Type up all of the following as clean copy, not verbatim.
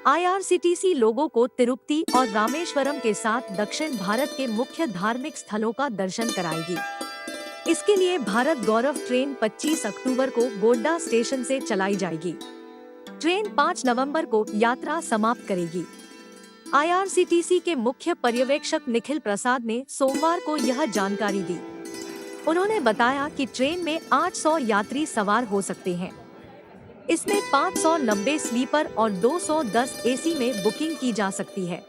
IRCTC लोगों को तिरुपति और रामेश्वरम के साथ दक्षिण भारत के मुख्य धार्मिक स्थलों का दर्शन कराएगी। इसके लिए भारत गौरव ट्रेन 25 अक्टूबर को गोड्डा स्टेशन से चलाई जाएगी। ट्रेन 5 नवंबर को यात्रा समाप्त करेगी। आईआरसीटीसी के मुख्य पर्यवेक्षक निखिल प्रसाद ने सोमवार को यह जानकारी दी। उन्होंने बताया कि ट्रेन में 800 यात्री सवार हो सकते हैं। इसमें 590 स्लीपर और 210 एसी में बुकिंग की जा सकती है।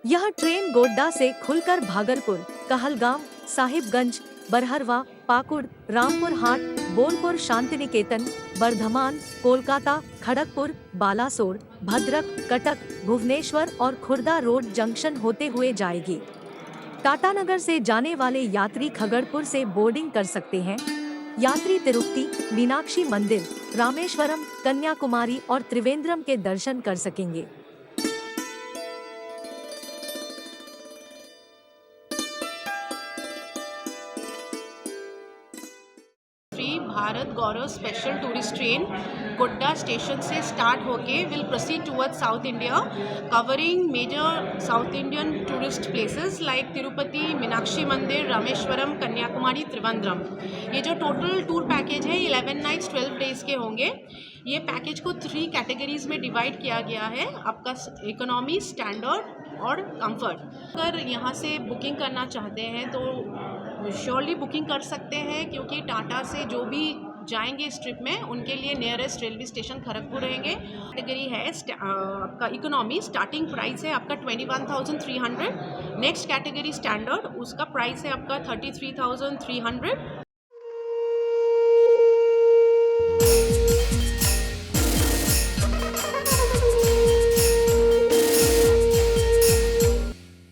यह ट्रेन गोड्डा से खुलकर भागलपुर, कहलगांव, साहिबगंज, बरहरवा, पाकुड़, रामपुर हाट, बोलपुर, शांतिनिकेतन, बर्धमान, कोलकाता, खड़गपुर, बालासोर, भद्रक, कटक, भुवनेश्वर और खुर्दा रोड जंक्शन होते हुए जाएगी। टाटानगर से जाने वाले यात्री खगड़पुर से बोर्डिंग कर सकते हैं। यात्री तिरुपति, मीनाक्षी मंदिर, रामेश्वरम, कन्याकुमारी और त्रिवेंद्रम के दर्शन कर सकेंगे। Bharat Gaurav special tourist train Godda station से स्टार्ट होके will proceed towards south India, covering major south Indian tourist places like Tirupati, Meenakshi Mandir, Rameswaram, Kanyakumari, Trivandrum. ये जो टोटल टूर पैकेज है 11 नाइट्स 12 डेज के होंगे। ये पैकेज को 3 कैटेगरीज में डिवाइड किया गया है, आपका इकोनॉमी, स्टैंडर्ड और कंफर्ट। अगर यहाँ से बुकिंग करना चाहते हैं तो श्योरली बुकिंग कर सकते हैं, क्योंकि टाटा से जो भी जाएंगे इस ट्रिप में उनके लिए नियरेस्ट रेलवे स्टेशन खड़गपुर रहेंगे। कैटेगरी है आपका इकोनॉमी, स्टार्टिंग प्राइस है आपका 21,300। नेक्स्ट कैटेगरी स्टैंडर्ड, उसका प्राइस है आपका 33,300।